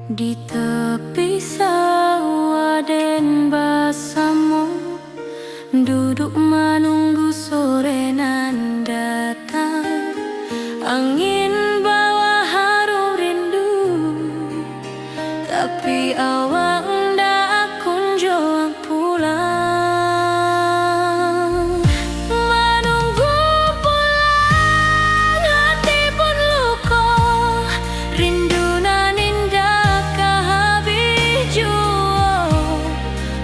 Di tepi sawah den basamu, duduk menunggu sore nan datang. Angin bawa harum rindu, tapi awak ndak kunjung pulang. Menunggu pulang, hati pun luka, rindu nan indah kehabis jua.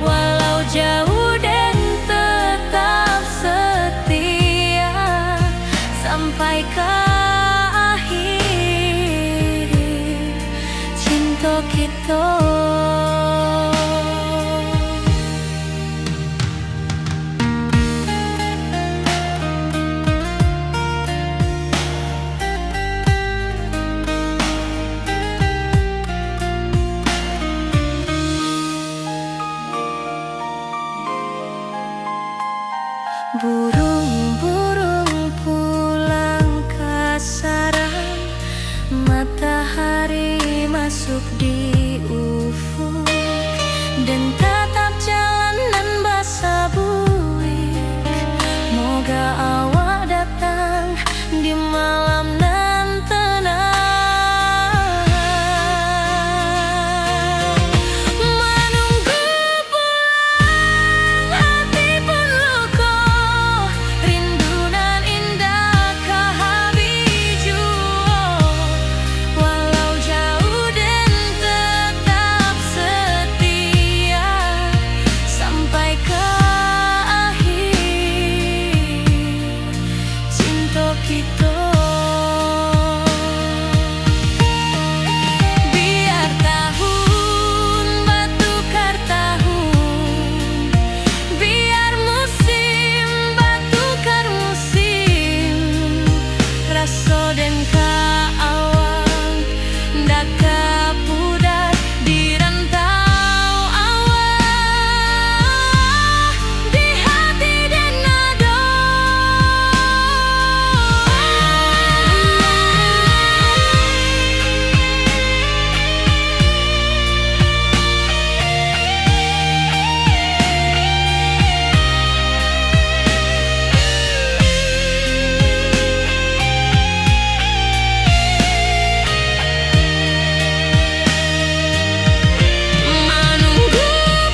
Walau jauh dan tetap setia sampai ke akhir cinta kita. Burung-burung pulang ke sarang, matahari masuk di ufuk, dan tatap jalanan basah buik. Moga awak datang di malam nan tenang. Menunggu pulang, hati pun luka, rindu nan indah kehabis jua. Walau jauh dan tetap setia sampai ke akhir cinta kita. Biar tahun bertukar tahun, biar musim bertukar musim, rasa dan keawang ndak kepudar di rantau awak, di hati dan nada. Menunggu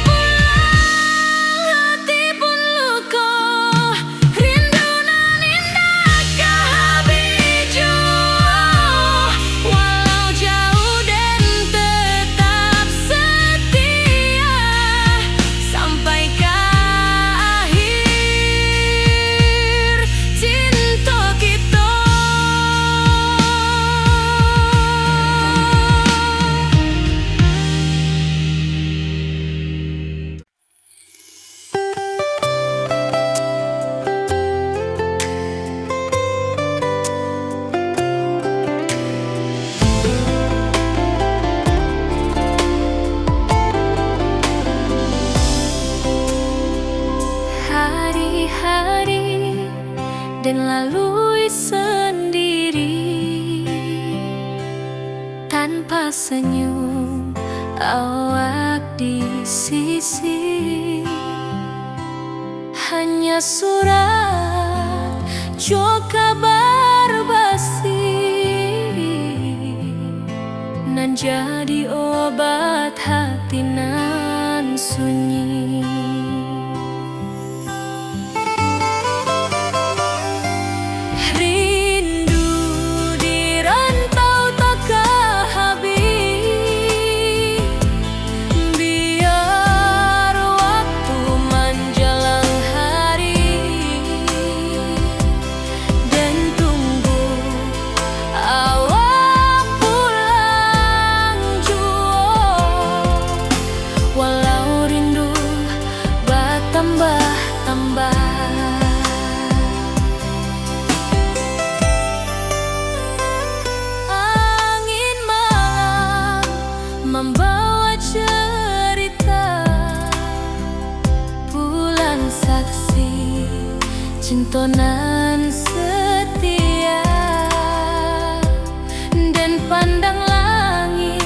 pulang, hati pun luka, rindu nan indah kehabis jua. Walau jauh dan tetap setia sampai ke akhir cinta kita. Hari-hari dan lalui sendiri, tanpa senyum awak di sisi. Hanya surat jo kabar basi nan jadi obat hati nan sunyi. Rindu di rantau tak kehabis, biar waktu menjelang hari, dan tunggu awak pulang jua. Walau rindu bertambah-tambah, angin malam membawa cerita, bulan saksi cinta nan setia, dan pandang langit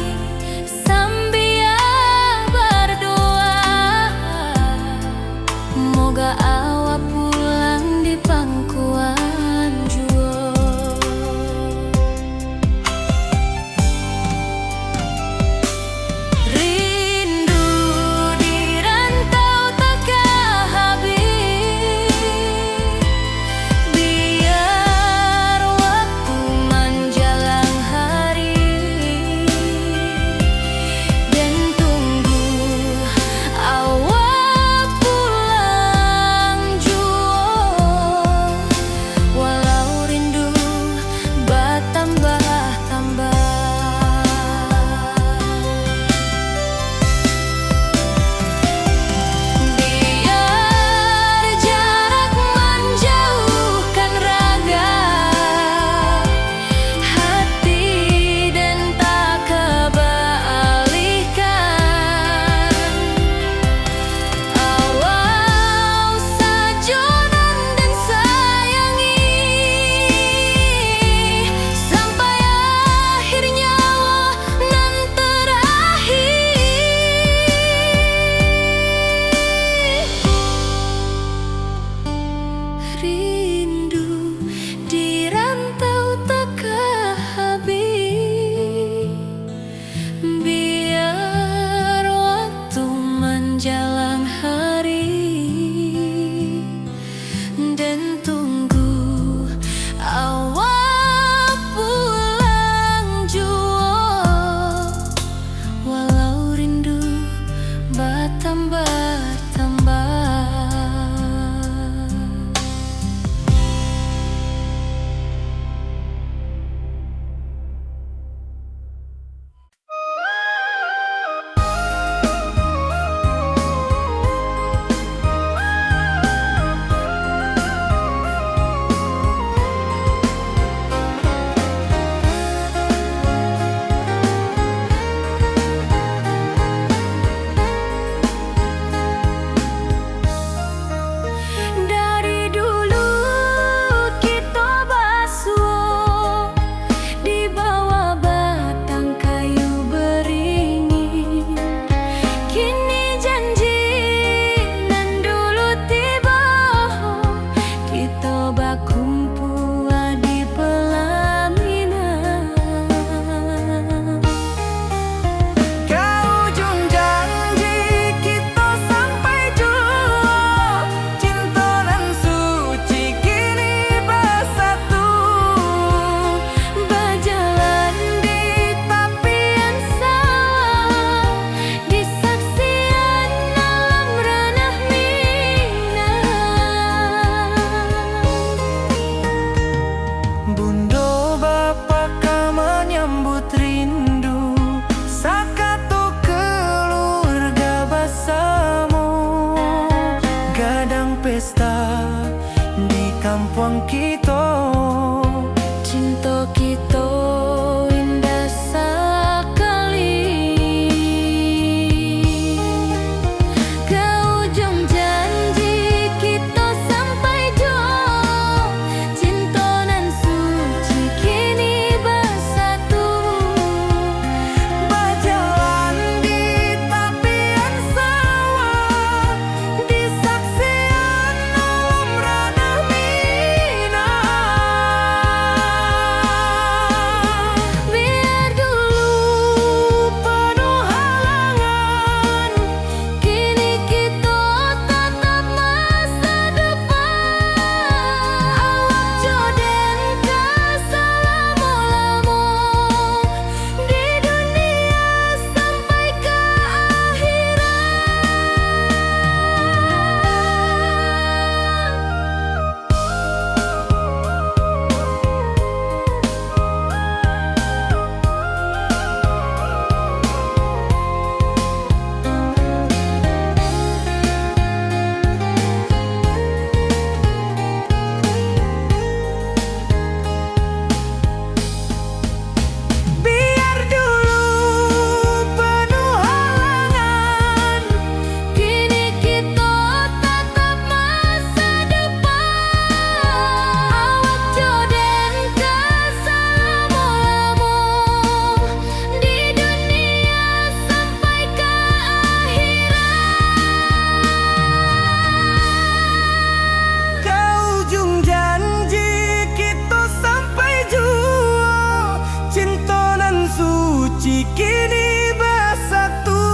suci kini bersatu.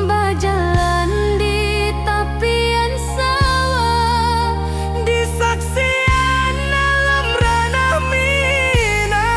Berjalan di tepian sawah, Di saksian dalam ranah Minang.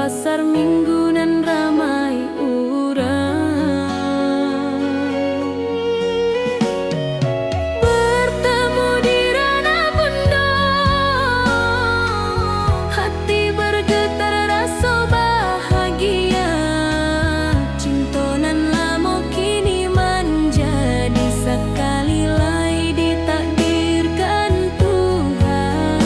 pasar minggu nan ramai urang. Bertemu di ranah bundok, hati bergetar rasa bahagia. Cintonan lamo kini menjadi sekali lagi ditakdirkan Tuhan.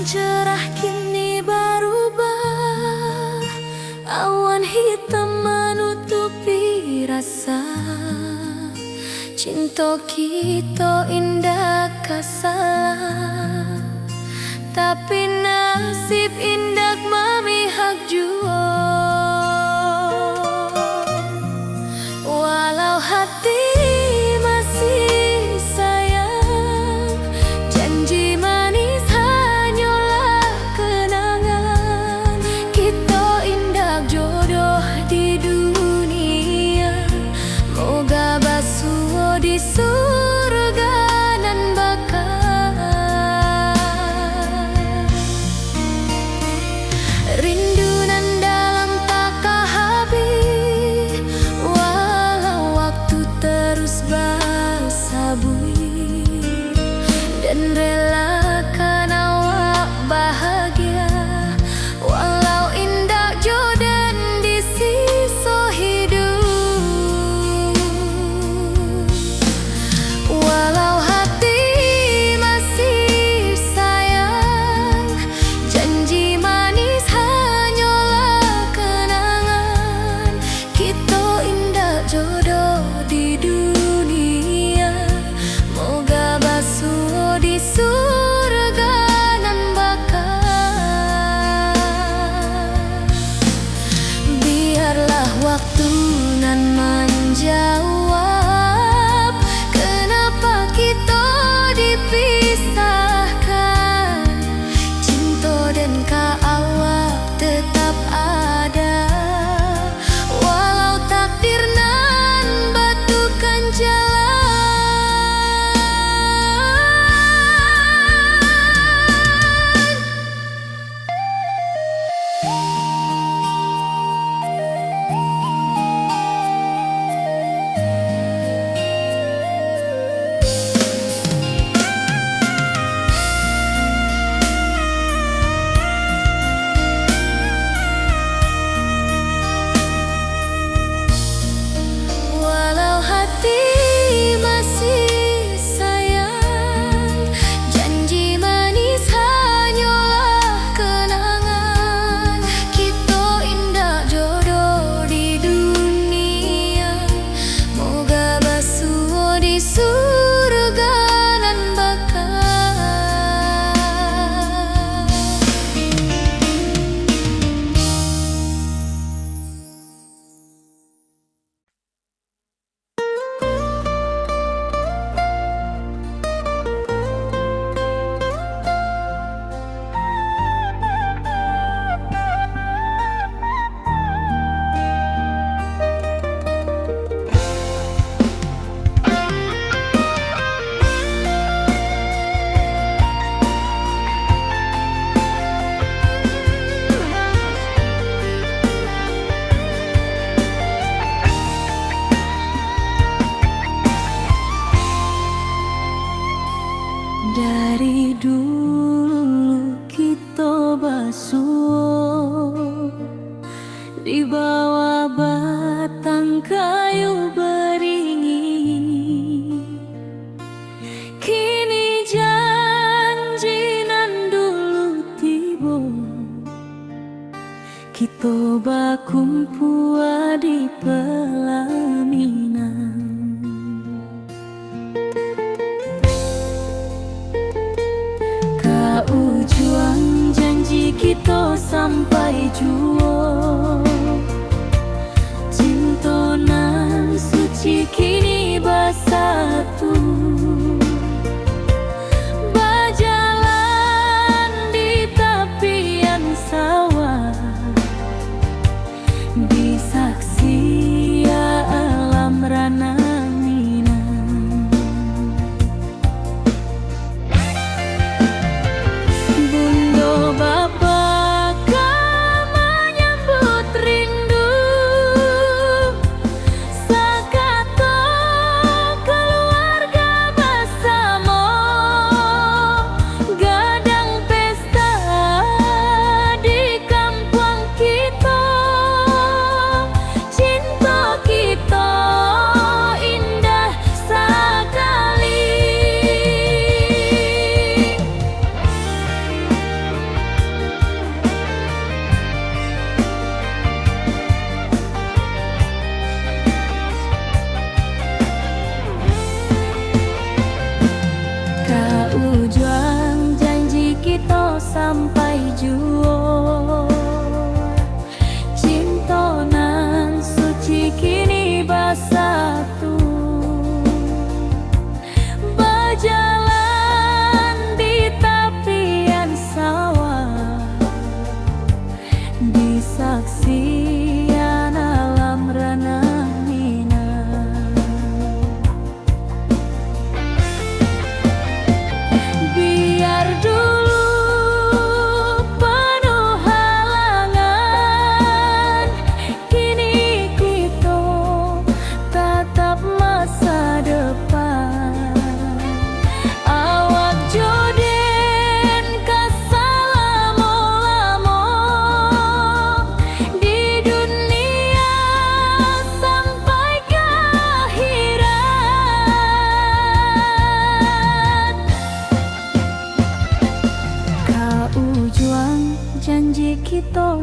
cerah kini berubah, awan hitam menutupi rasa. Cinta kita indah kasalah, tapi nasib indah memihak jua. Walau hati masih sayang, janji manis hanyalah kenangan. Kita indah jodoh di dunia, moga basuh di surga nan bakal. Rindu nan dalam tak habis, walau waktu terus bersabui, dan relakan awak bahagia, walau indah jodan di sisa hidup. Walau hati masih sayang, janji manis hanyalah kenangan. Kita indah jodoh di dunia, moga basuh di surga nan bakal. Biarlah waktu nan menjawab, kenapa kita dipisahkan. Cinta dan awak tetap ada, walau takdir nan batukan jalan. Walau hati masih sayang, janji manis hanyalah kenangan. Kita indah jodoh di dunia, moga basuh di surga nan bakal. Dari dulu kita basuh di bawah batang kayu beringin. Kini janji nan dulu tiba, kita bakumpul di pelaminan. Ujung janji kita sampai jua, cinta nan suci kini bersatu. Berjalan di tepian sawah, disaksi alam rana. Bapa kami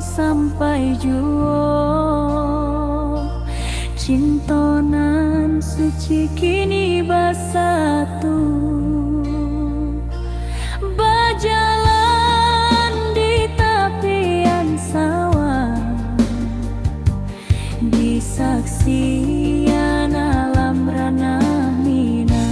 sampai juo. Cintonan suci kini bersatu, berjalan di tepian sawah, disaksikan alam ranah Minang.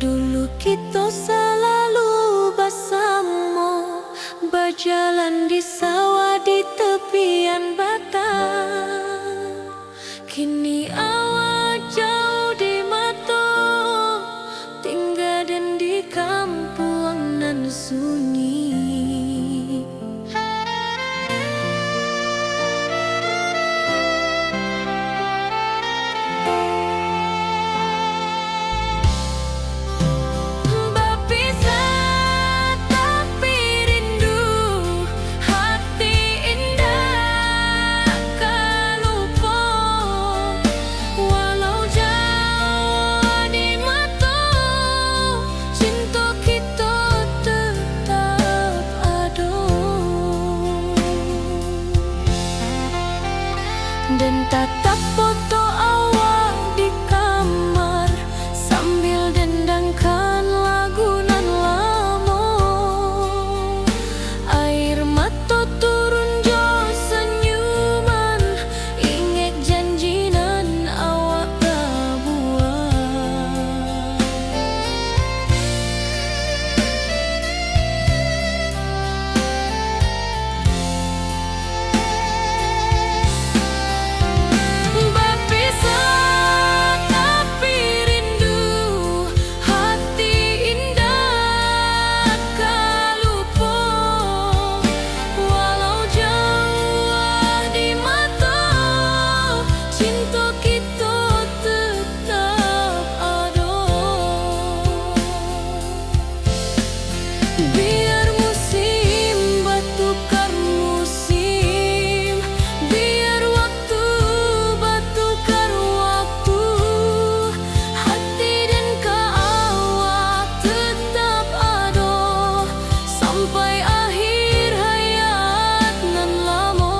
Dulu kita selalu bersama, berjalan di sawah di tepian batang. Kini awak jauh di mata, tinggal dan di kampung nan sunyi. Dan tatap foto awak di kamar sambil dendangkan lagu nan lama. Air mata turun jo senyuman, ingat janji nan awak buat. Biar musim bertukar musim, biar waktu bertukar waktu, hati dan keawak tetap ada sampai akhir hayat nan lama.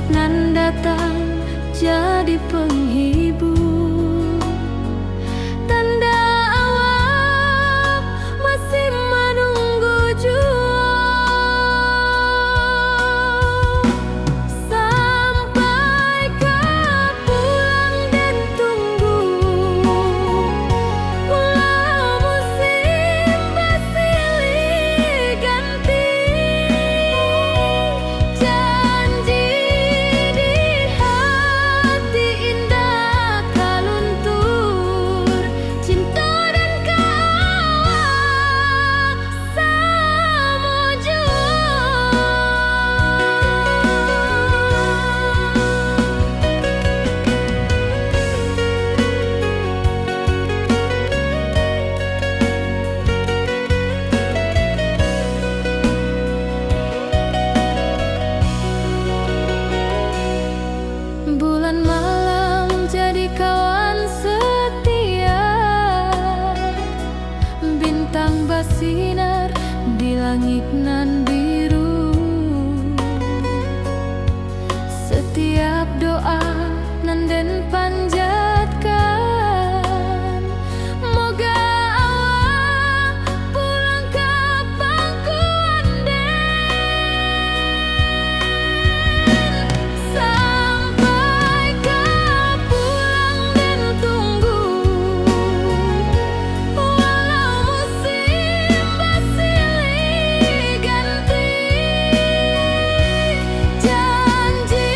nan datang jadi penghibur, tanda awak masih menunggu juga. Bulan malam jadi kawan setia, bintang bersinar di langit nan biru. Setiap doa nan den panjatkan, moga awak pulang ke pangkuan den. Sampai ke pulang den tunggu, walau musim bersilih ganti. Janji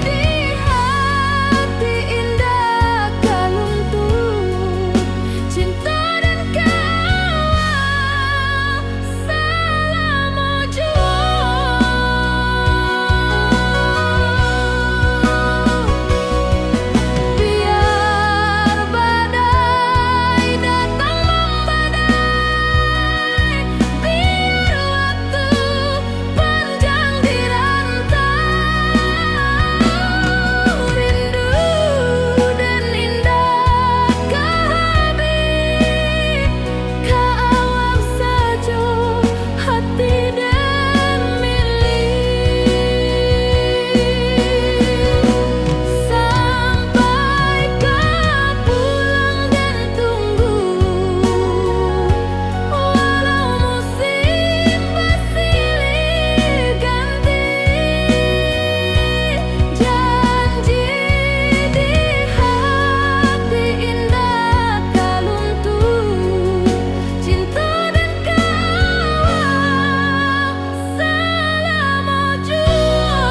di hati indah kaluntur, cinta dan kawal selama jua. Biar badai datang membadai, biar waktu panjang dirantau, rindu dan indah kehabis, kaawak saja hati dan milik. Sampai ke pulang dan tunggu, walau musim bersilih ganti. Janji di hati indah kaluntur, cinta dan kawal selama jua.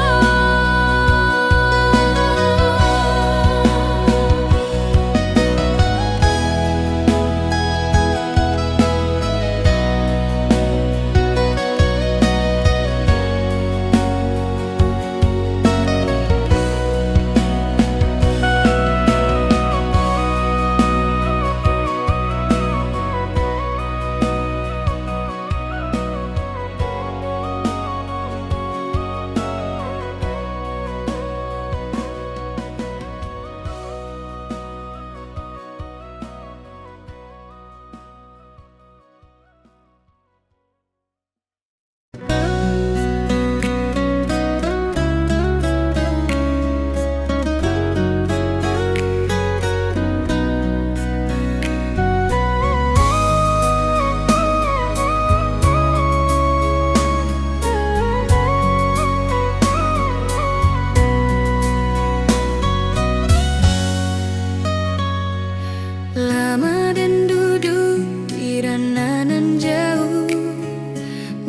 Lama dan duduk di ranah nan jauh,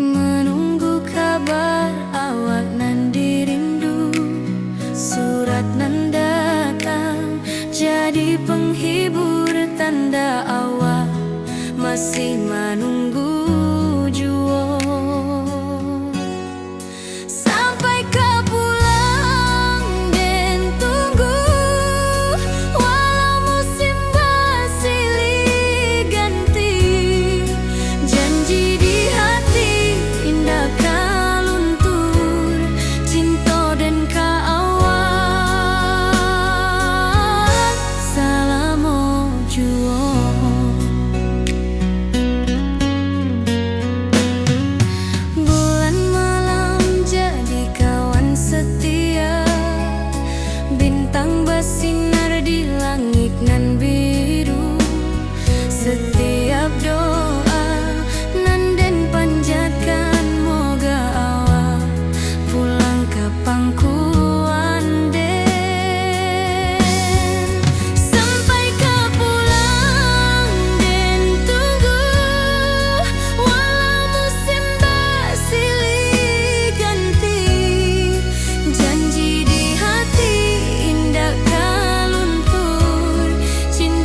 menunggu kabar awak nan dirindu. Surat nan datang jadi penghibur, tanda awak masih menunggu jua. Sampai ke pulang den tunggu, walau musim bersilih ganti. Janji di hati indah kaluntur, cinta dan kaawak selama jua. Bulan malam jadi kawan setia, bintang bersinar di langit nan biru. Setiap doa nan den panjatkan, moga awak pulang ke pangkuan den. Sampai ke pulang den tunggu, walau musim bersilih ganti. Janji di hati indah kaluntur, cinta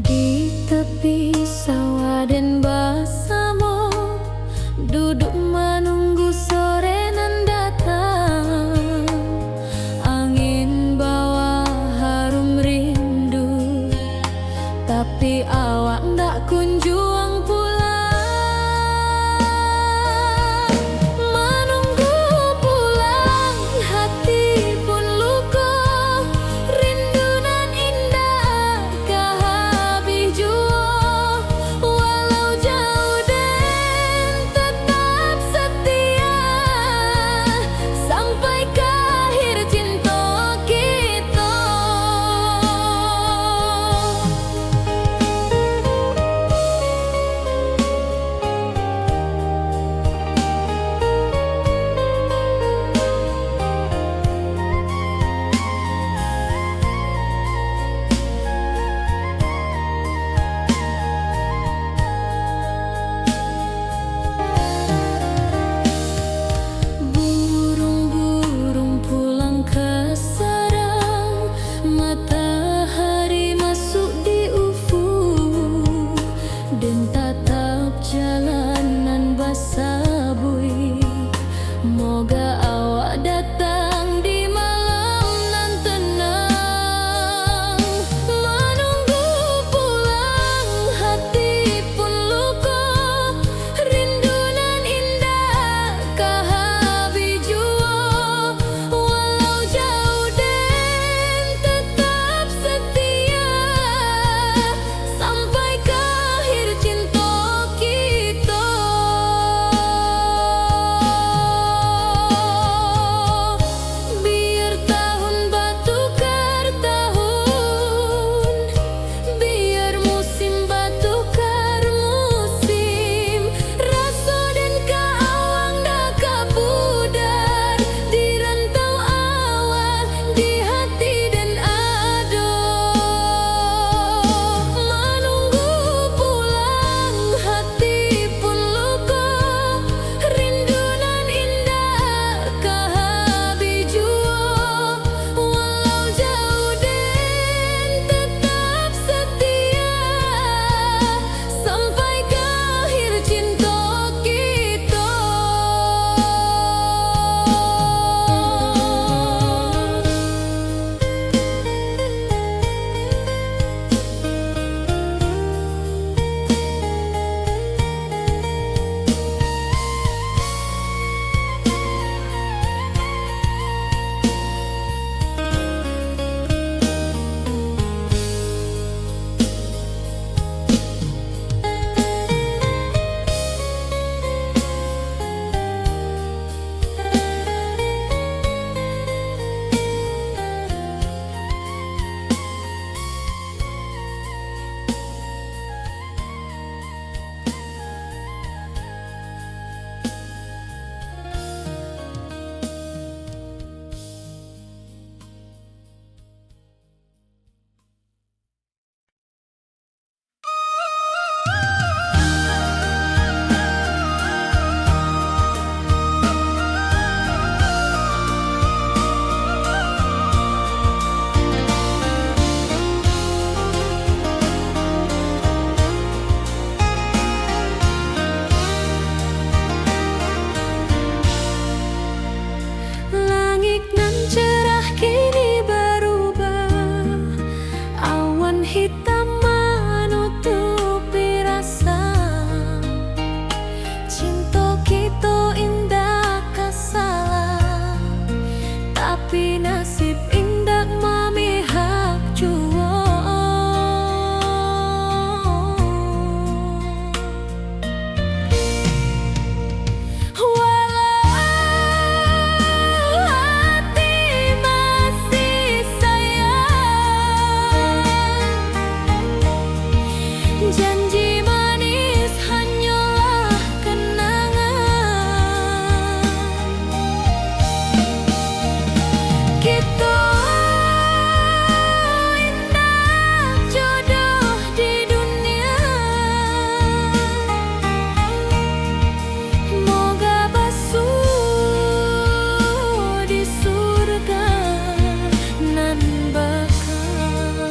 Di tepi sawah dan bersama duduk menunggu sore nan datang. Angin bawa harum rindu, tapi awak ndak kunjung pulang. Menunggu pulang, hati pun luka. Rindu nan indah kah habis jua. Walau jauh dan tetap setia, sampai ke akhir cinta kita. Burung-burung pulang ke sarang, matahari masuk di ufuk, dan tatap jalanan basabui. Moga awak datang di malam nan tenang. Menunggu pulang, hati pun luka. Rindu nan indah kah habis jua. Walau jauh dan tetap setia, sampai ke akhir cinta kita. Biar tahun bertukar tahun, biar musim bertukar musim. Rasa dan keawang dah kapudar di rantau awal, di hati dan ado. Menunggu pulang, hati pun luka. Rindu nan indah kah habis jua. Walau jauh dan tetap setia, sampai ke akhir cinta kita. Langit nan cerah kini berubah, awan hitam menutupi rasa. Cinta kita indah kasalah, tapi nasib indah memihak jua. Hati masih sayang, janji manis hanyalah kenangan. Kita indah jodoh di dunia. Moga basuh di surga nan bakal.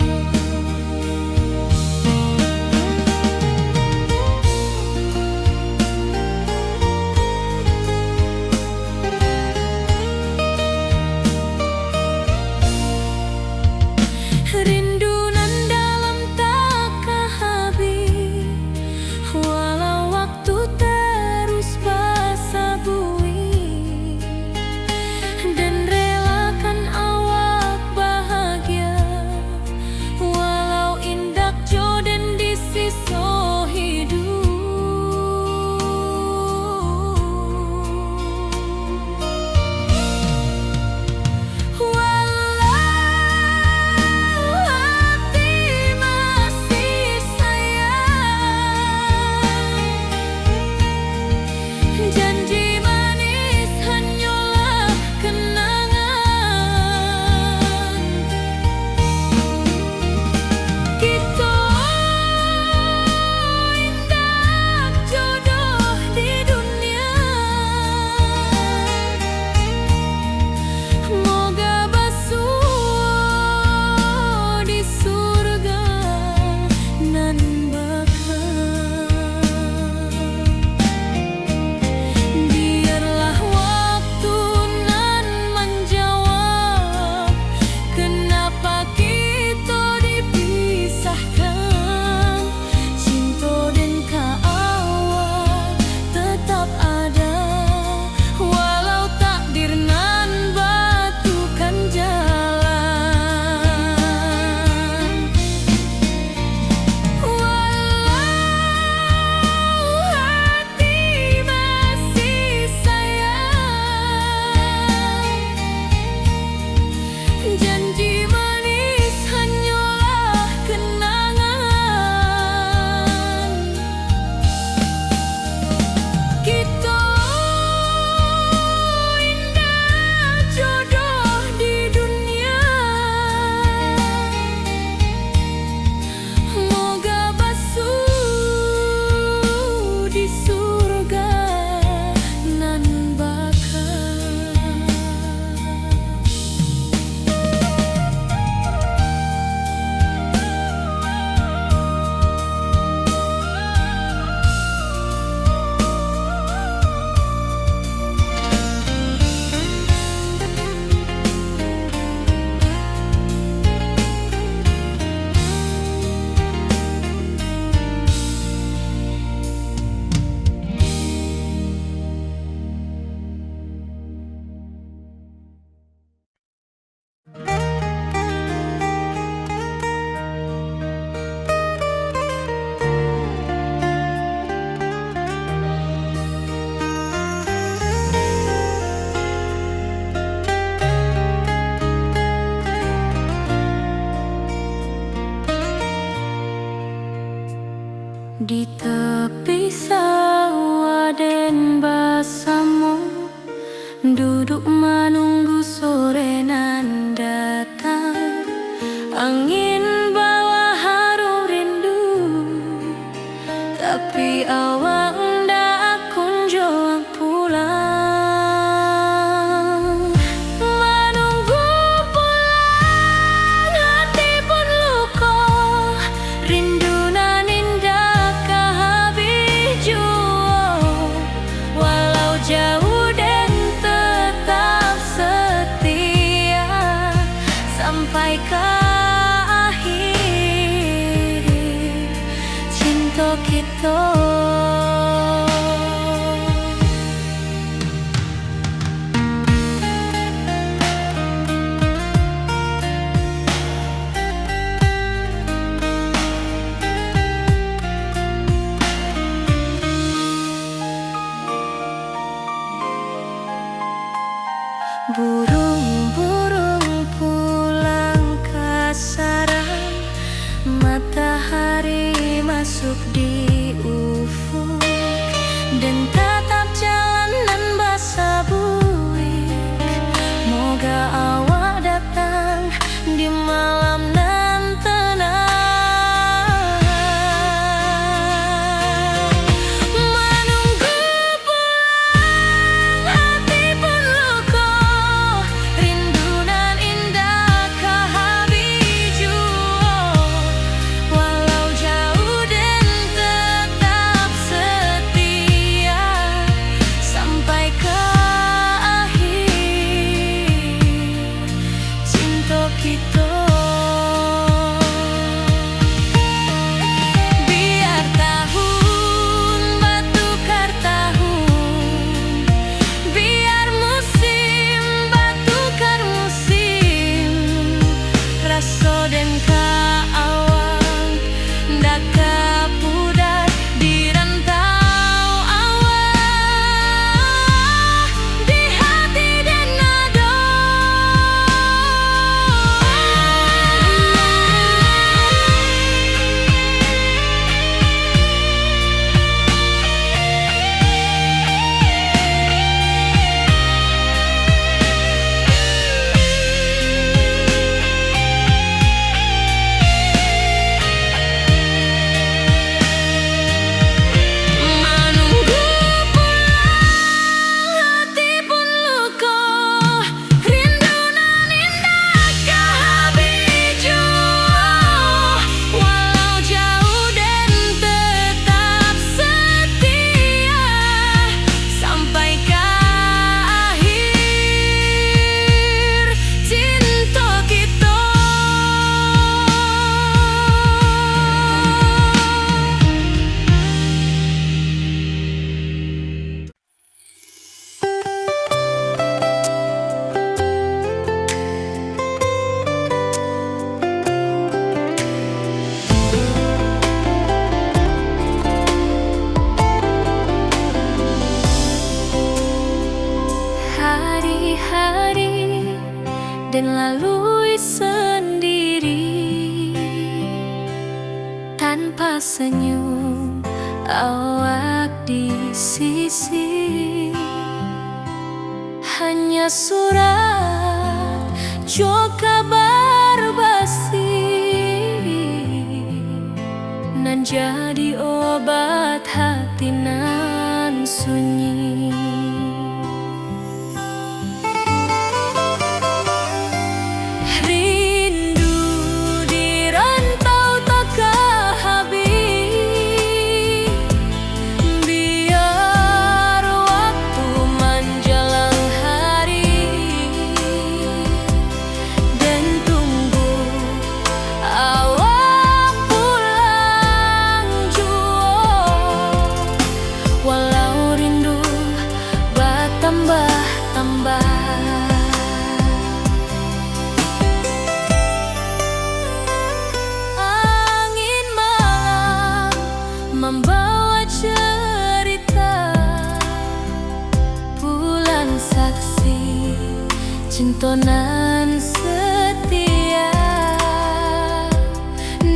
Di tepi sawah den basamu, duduk menunggu sore nan datang. Angin bawa harum rindu, tapi awak ndak kunjung pulang. Menunggu pulang, hati pun luka, rindu nan indah kehabis jua. Walau jauh dan tetap setia sampai ke akhir cinta kita. Burung-burung pulang ke sarang, matahari masuk di ufuk, dan tatap jalanan basah buik. Moga awak datang di malam nan tenang. Menunggu pulang, hati pun luka, rindu nan indah kehabis jua. Walau jauh dan tetap setia sampai ke akhir cinta kita. Biar tahun bertukar tahun, biar musim bertukar musim, rasa dan keawang ndak kepudar di rantau awak, di hati dan nada. Menunggu pulang, hati pun luka, rindu nan indah kehabis jua. Walau jauh dan tetap setia sampai ke akhir cinta kita. Hari-hari dan lalui sendiri, tanpa senyum awak di sisi. Hanya surat jua kabar basi, nan jadi obat hati nan sunyi. Rindu di rantau tak kehabis, biar waktu menjelang hari, dan tunggu awak pulang jua. Walau rindu bertambah-tambah, angin malam membawa cerita, bulan saksi cinta nan setia,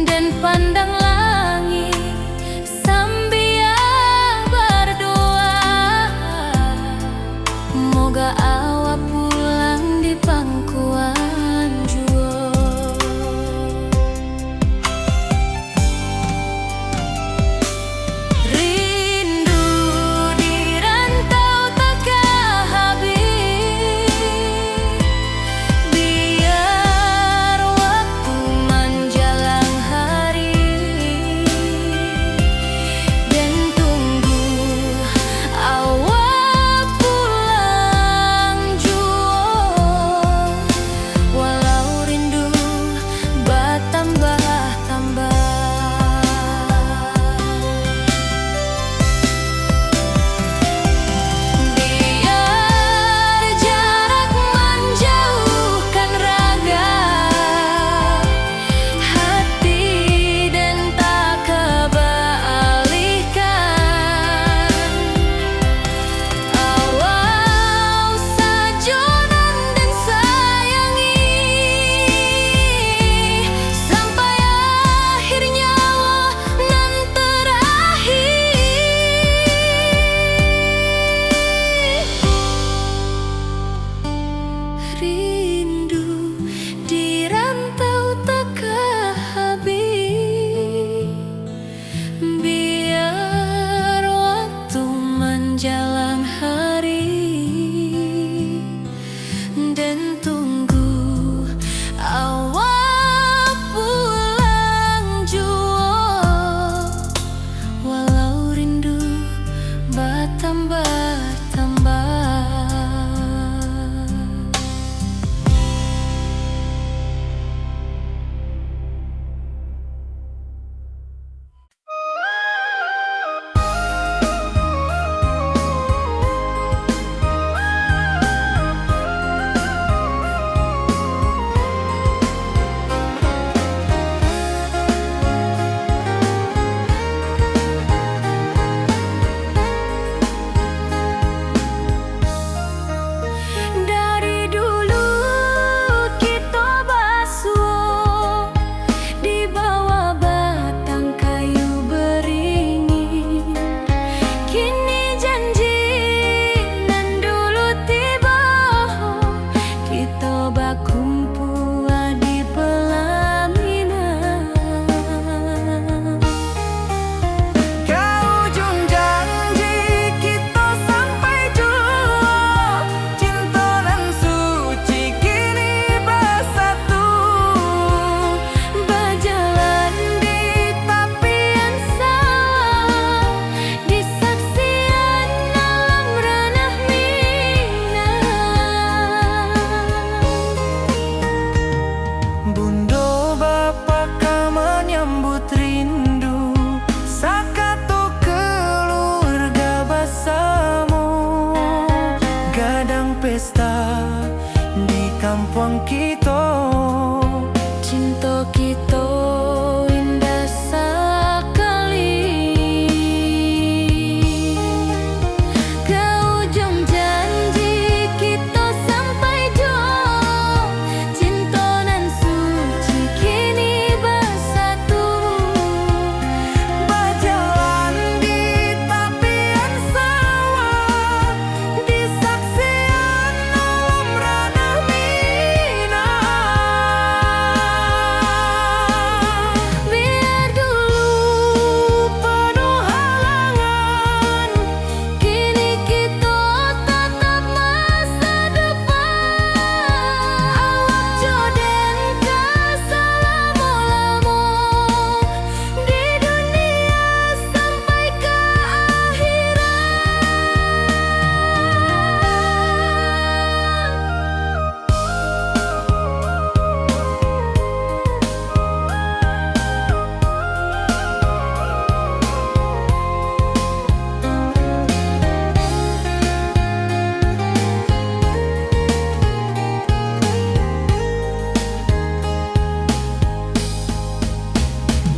dan pandang langit kampung kita. Cinta kita indah sekali. Ke ujung janji kita sampai jauh. Cinta nan suci kini bersatu. Berjalan di tepian sawah, di saksian alam ranah Minang. Biar dulu penuh halangan, kini kita tatap masa depan. Awak joden keselamo-lamo di dunia sampai ke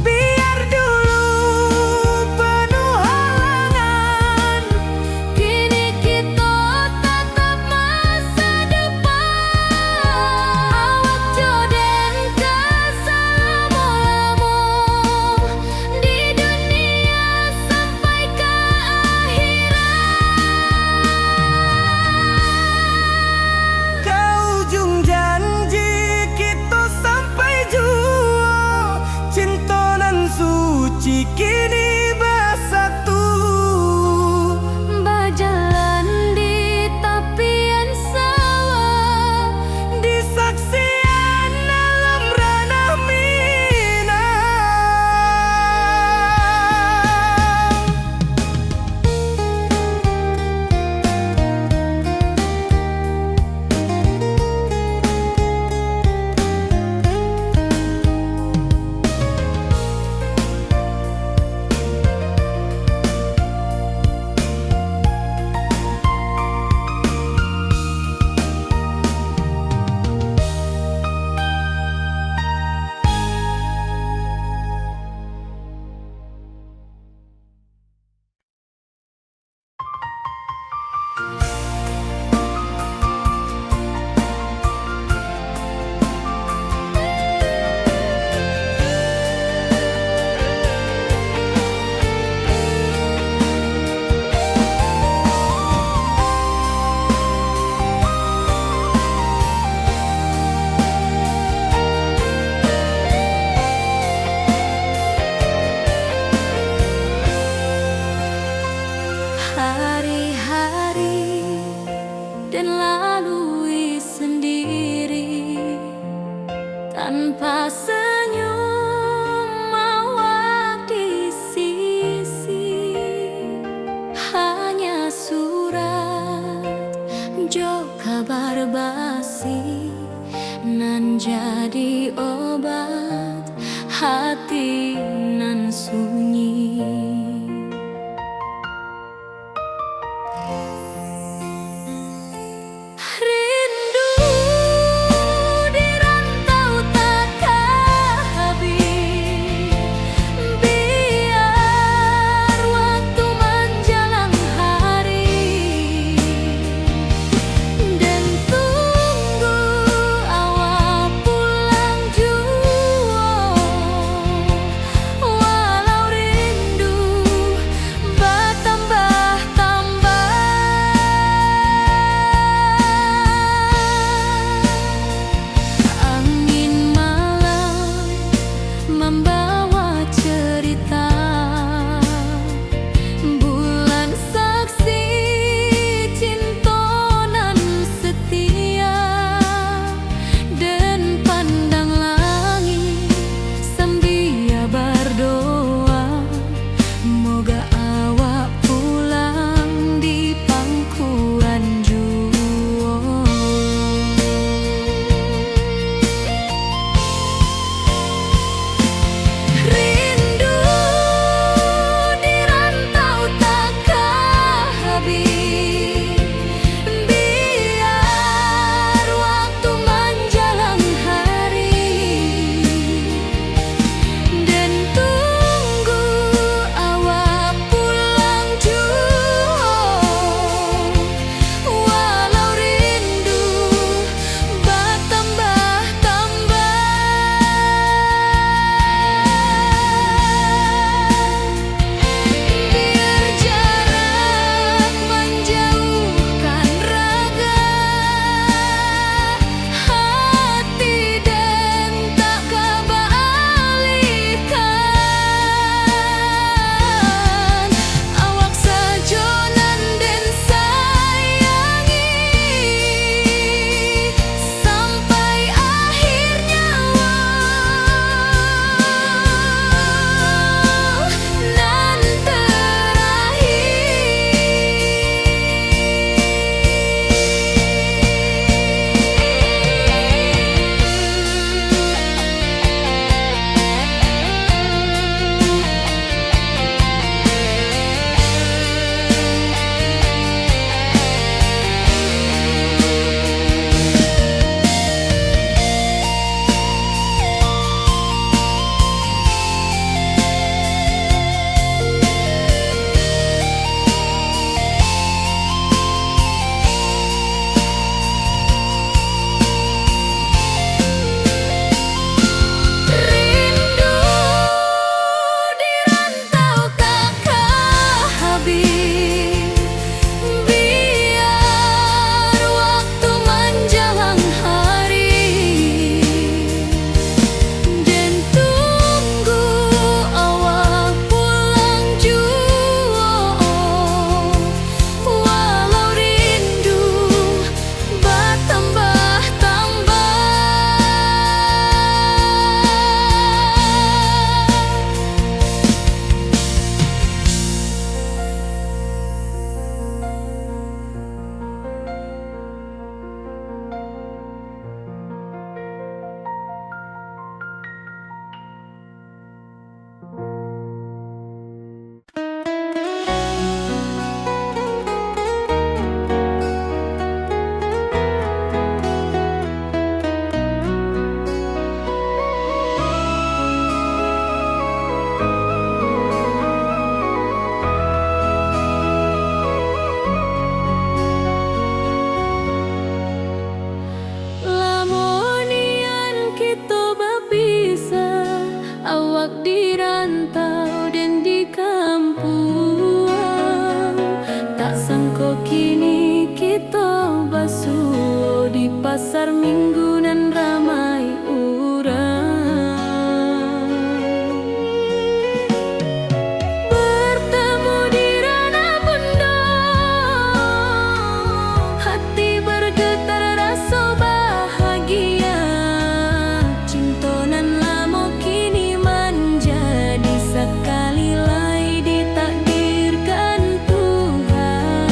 Biar dulu penuh halangan, kini kita tatap masa depan. Awak joden keselamo-lamo di dunia sampai ke ke ujung janji kita sampai jua. Cinta nan suci kini bersatu. berjalan di tepian sawah. Di saksian alam ranah Minang. pasar minggu nan ramai urang, bertemu di ranah pondok, hati bergetar rasa bahagia. Cinta nan lama kini menjadi sekali lagi ditakdirkan Tuhan.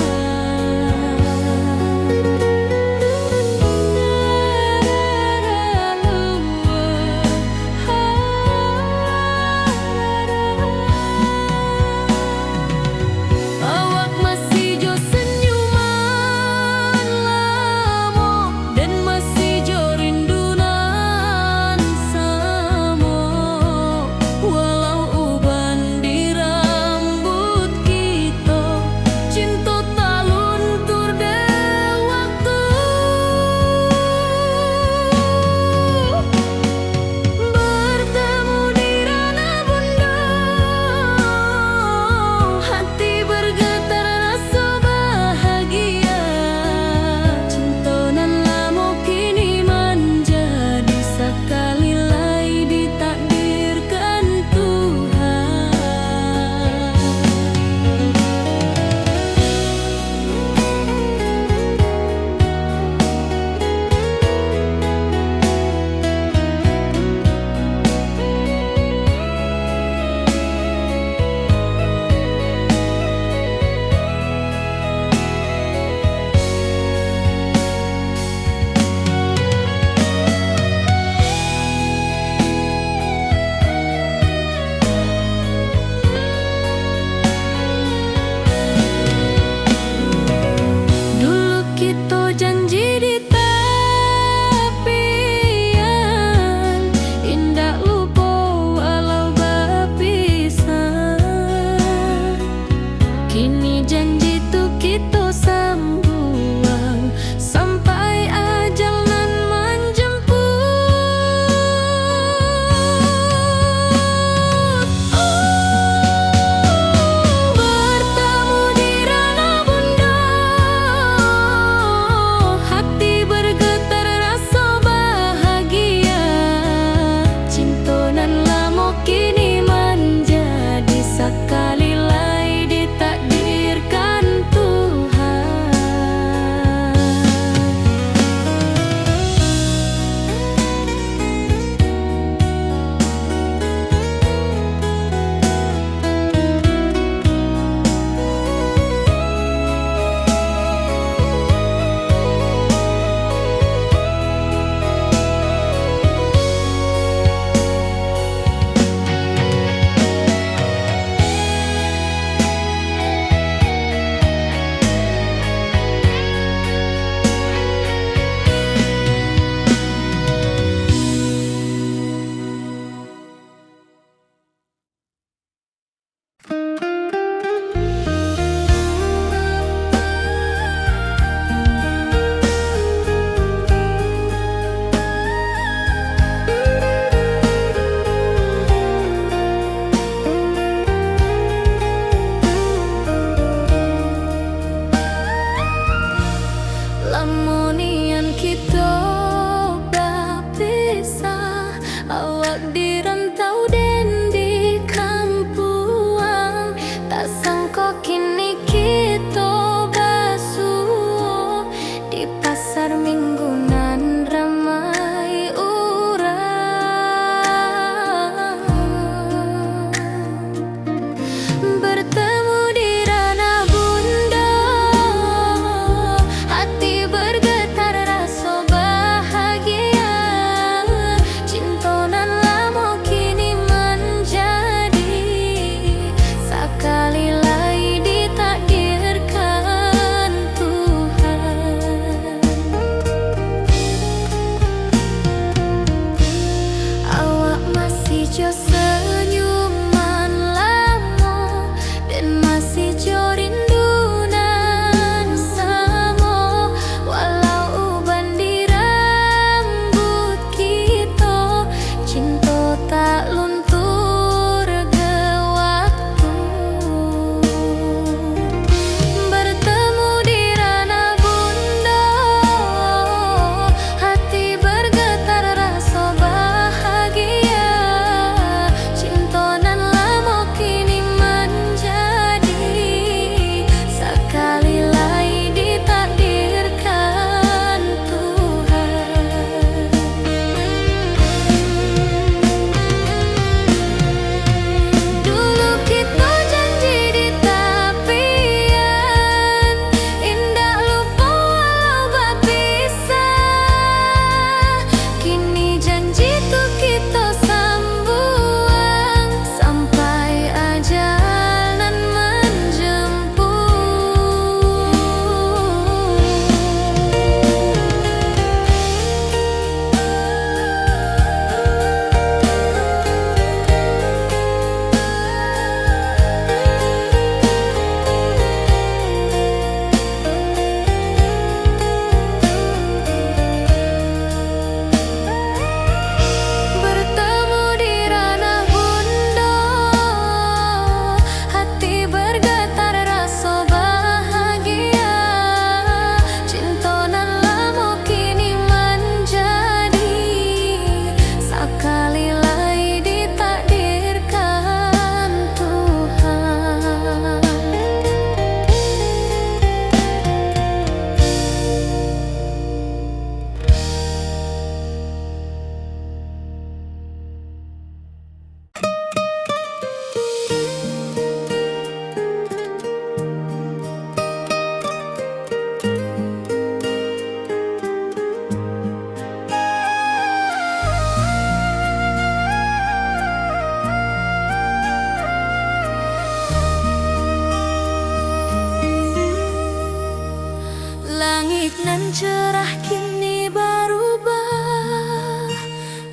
cerah kini berubah,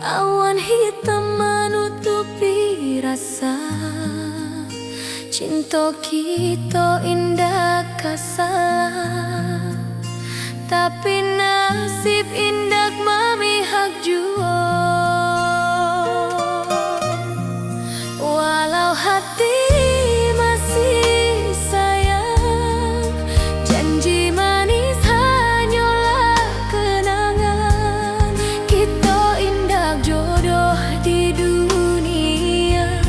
awan hitam menutupi rasa. Cinta kita indah kasalah, tapi nasib indah memihak jua. Walau hati masih sayang, janji manis hanyalah kenangan. Kita indah jodoh di dunia,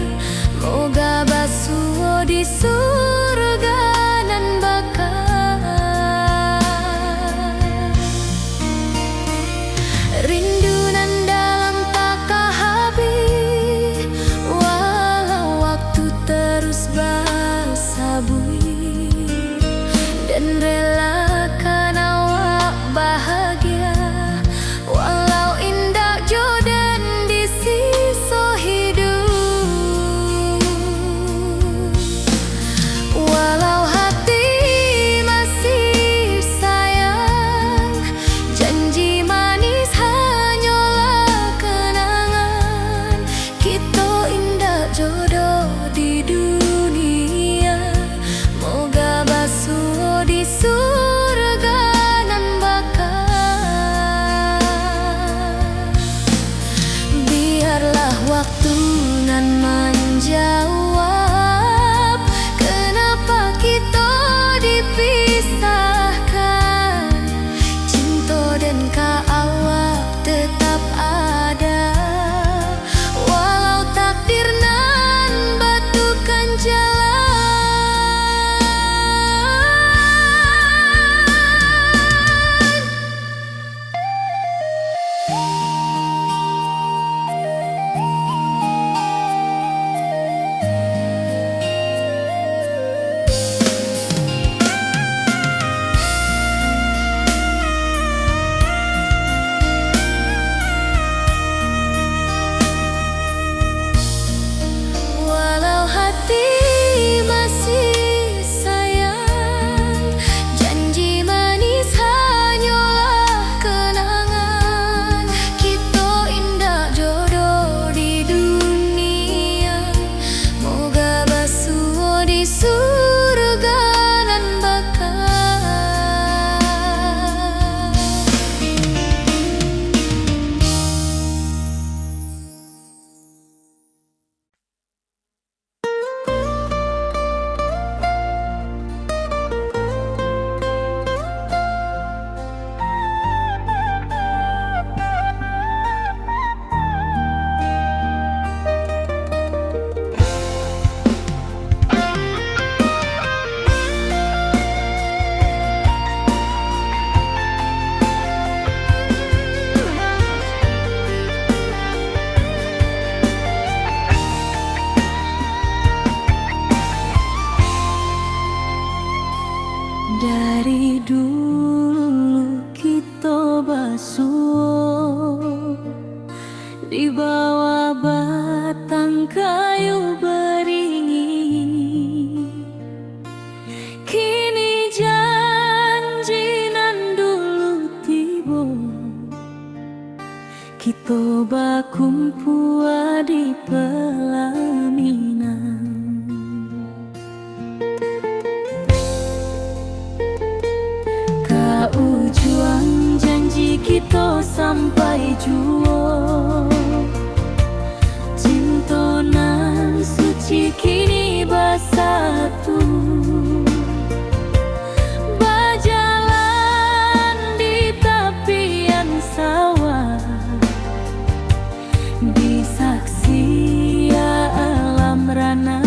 moga basuh di surga nan bakal. Rindu nan dalam tak habis, walau waktu terus bersabui, dan relakan awak bahagia, walau indah jodan di sisa hidup. Walau hati masih sayang, janji manis hanyalah kenangan. Kita indah jodoh di dunia, moga basuh di surga nan bakal. Biarlah waktu nan menjawab, kenapa kita dipisahkan. Cinta dan awak tetap ada, walau takdir nan batukan jalan. Walau hati masih sayang, janji manis hanyalah kenangan. Kita indah jodoh di dunia, moga basuh di surga nan bakal. Dari dulu kita basuh di bawah batang kayu beringin. Kini janji nan dulu tiba, kita bakumpul di pelaminan. Ujung janji kita sampai jua, cinta nan suci kini bersatu. Berjalan di tepian sawah, di saksi alam rana.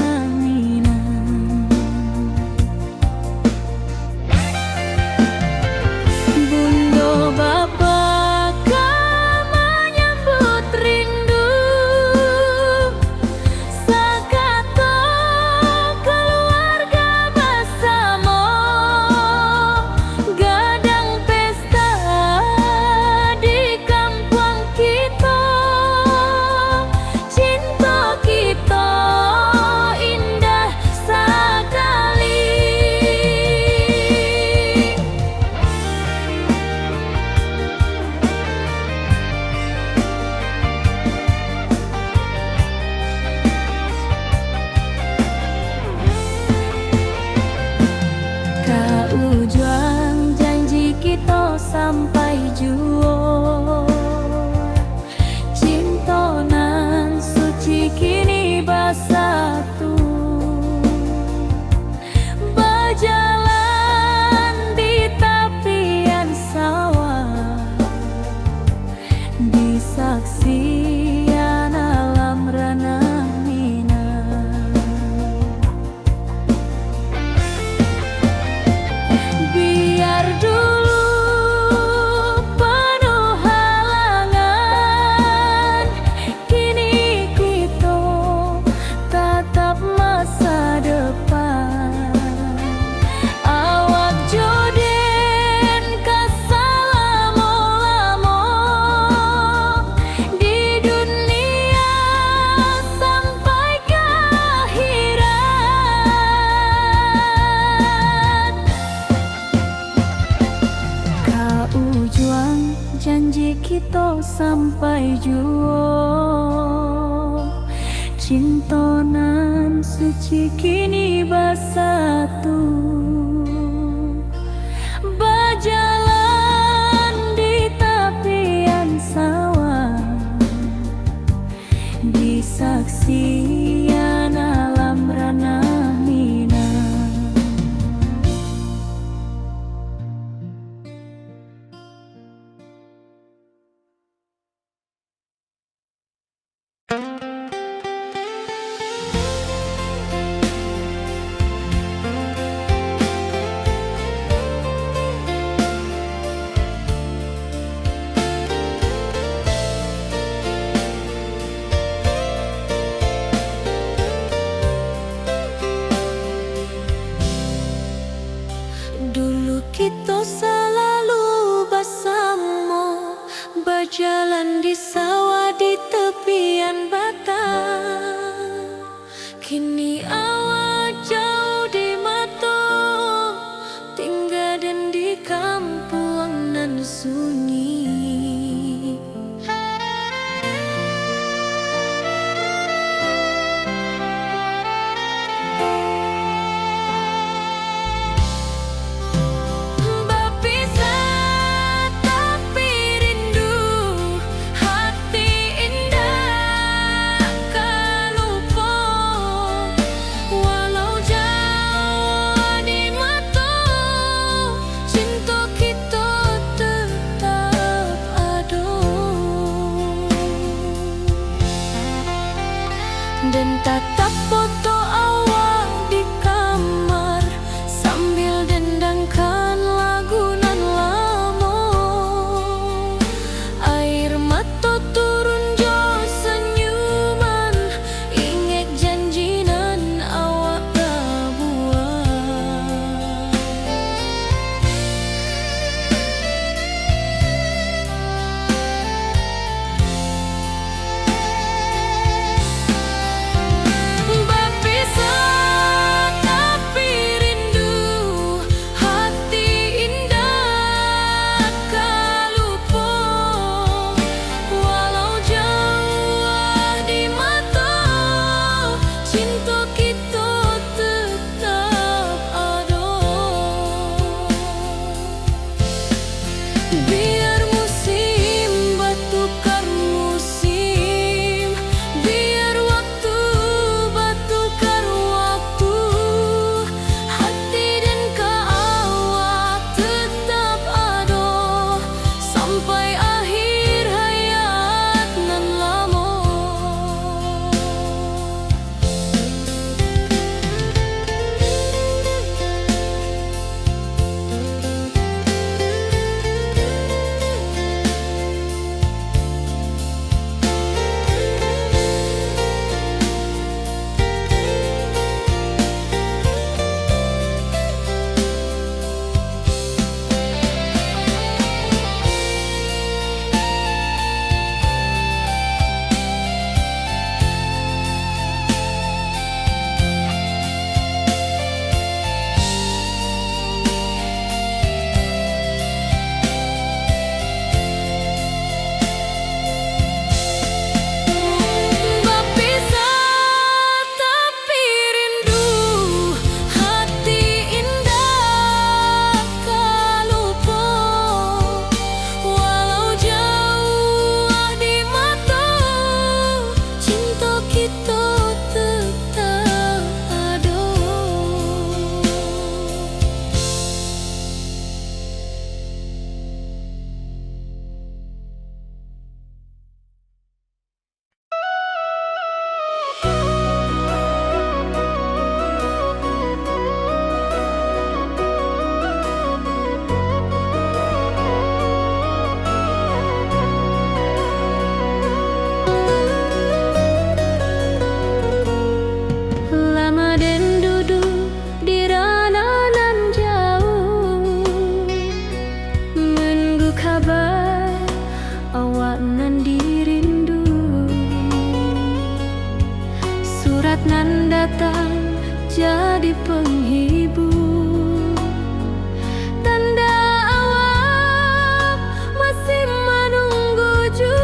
Bapa kami sampai juo. Cintonan suci kini bersatu, berjalan di tepian sawah, di saksian alam ranah Minang. Dulu kita selalu bersama, berjalan di sawah di tepian batang. Kini awak jauh di mata, tinggal dan di kampung nan sunyi. Dan tatap foto awak di kamar sambil dendangkan lagu nan lama. Air mata turun jo senyuman, ingat janji nan awak tak buat. Biar musim bertukar musim, biar waktu bertukar waktu, hati dan keawak tetap ada sampai akhir hayat nan lama. nan datang jadi penghibur, tanda awak masih menunggu juga.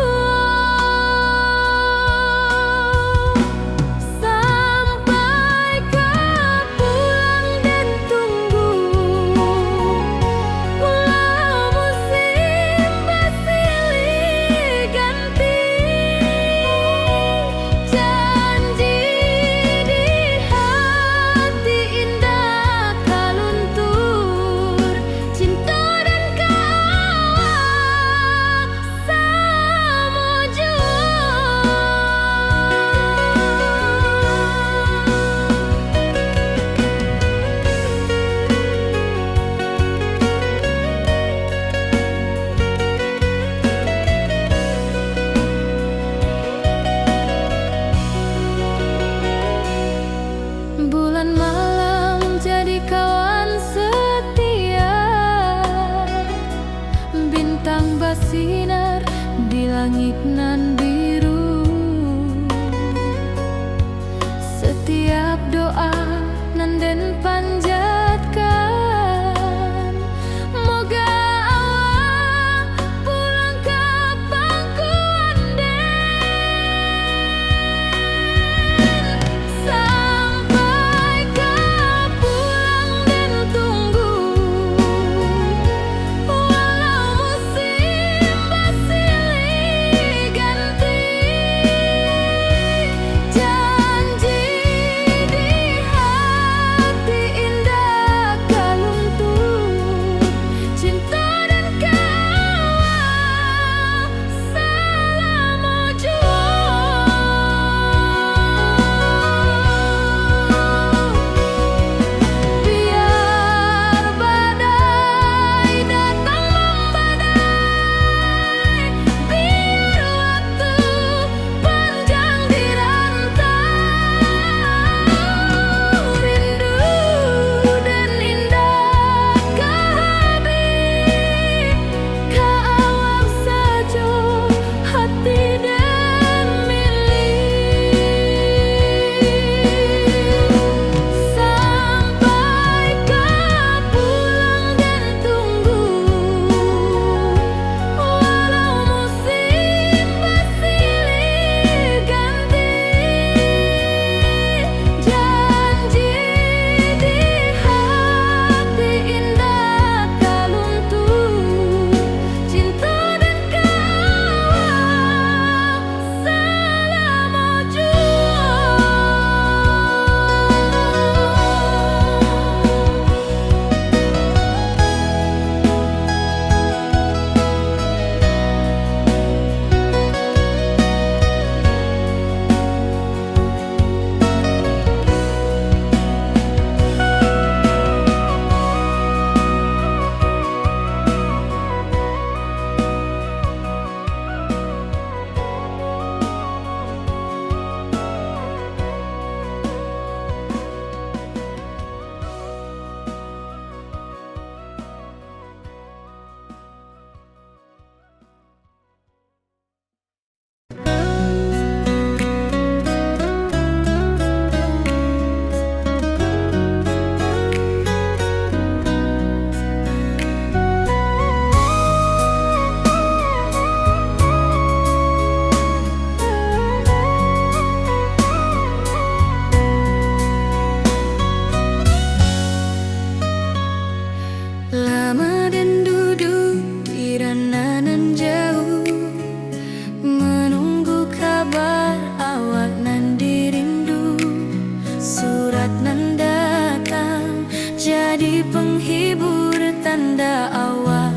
jadi penghibur tanda awak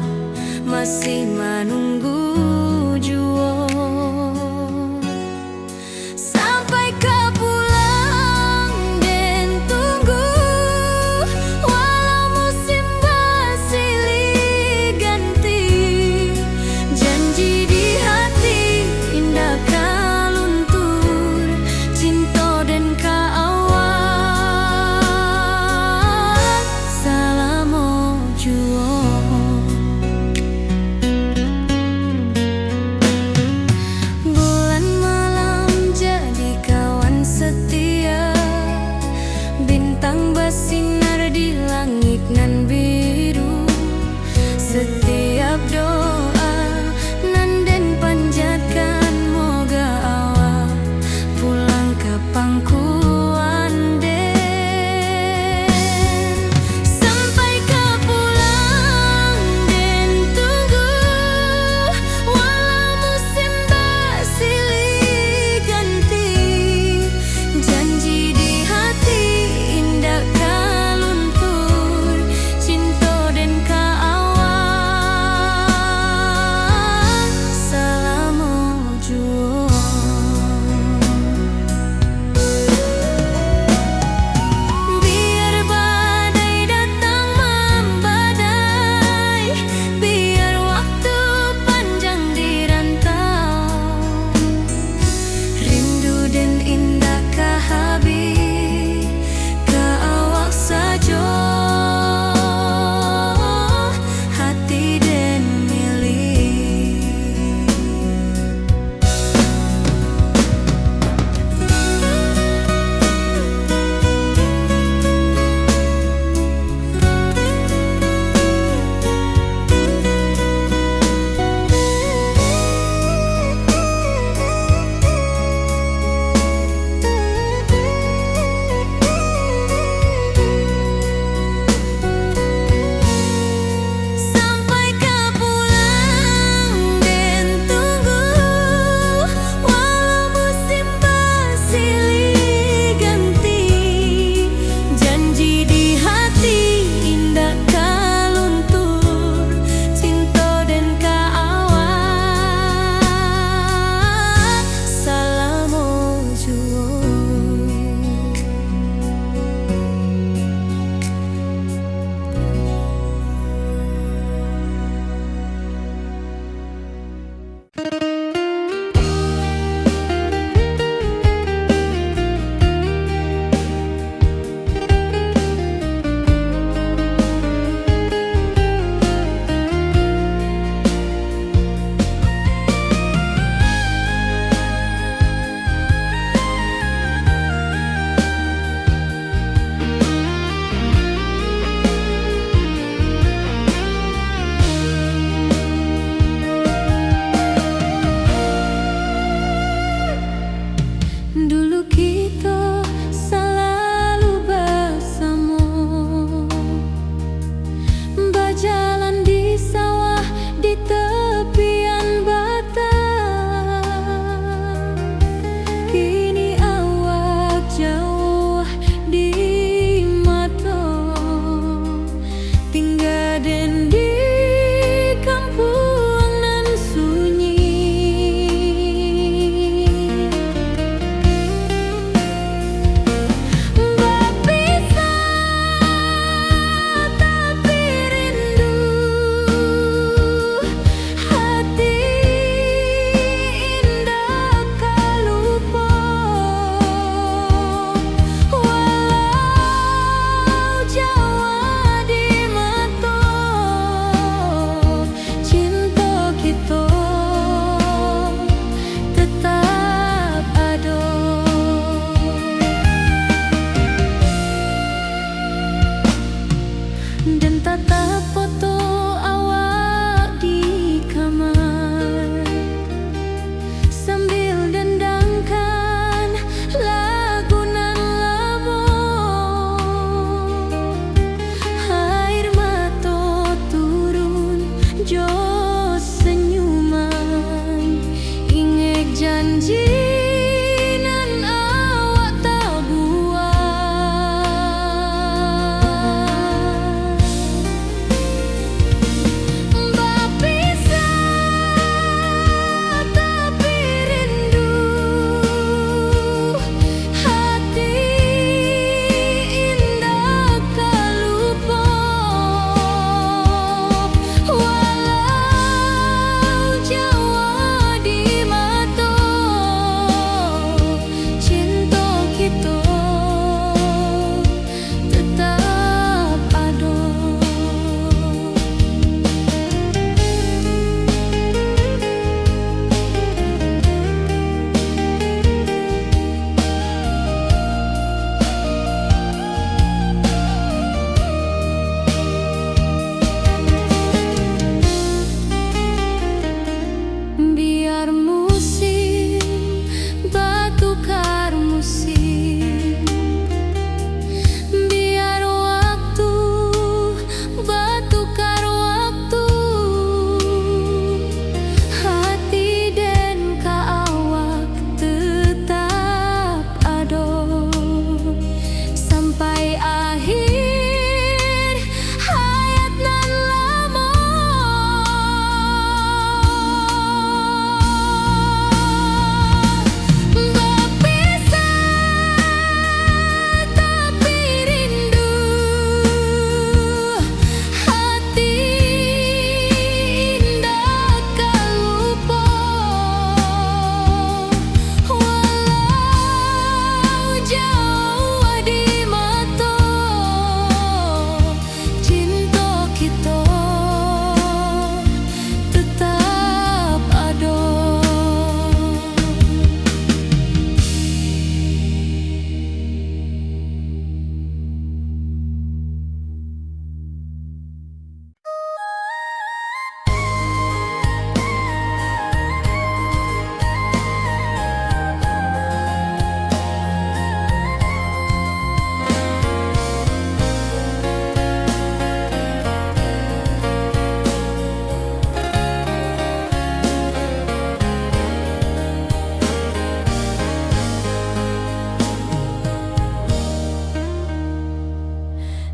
masih menunggu jua. Sampai kau pulang dan tunggu, walau musim bersilih ganti, janji di hati indah kaluntur, cinta dan kaawak. Salamo jua.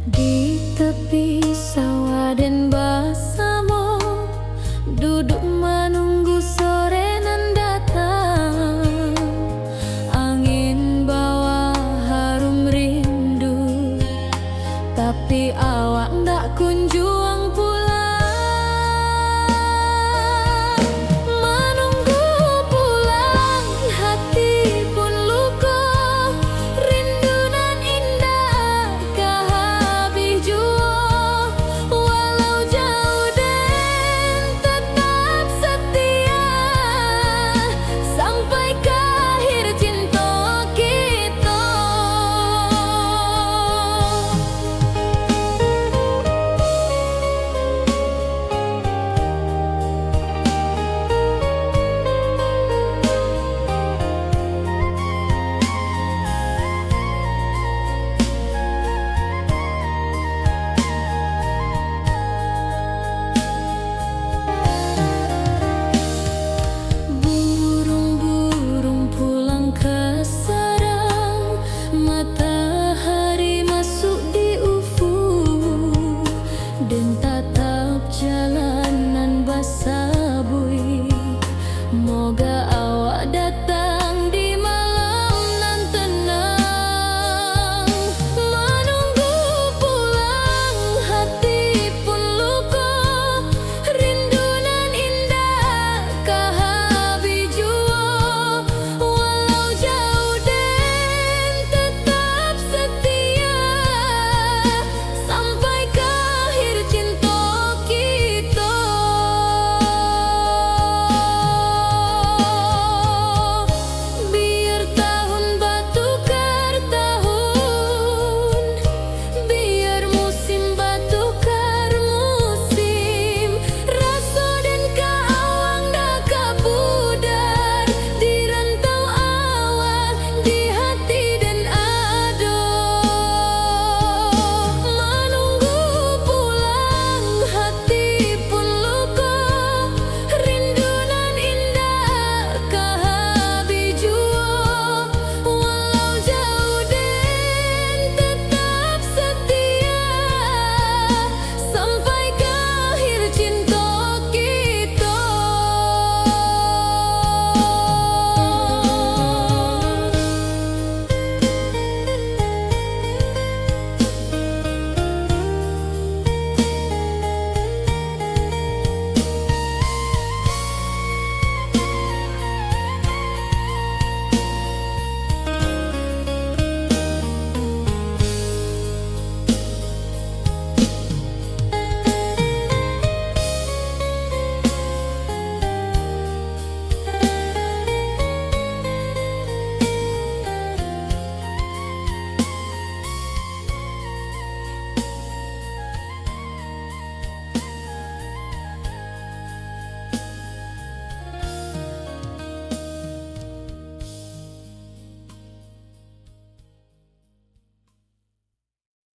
Di tepi sawah dan bersama duduk menunggu sore nan datang. Angin bawa harum rindu, tapi awak ndak kunjung pulang.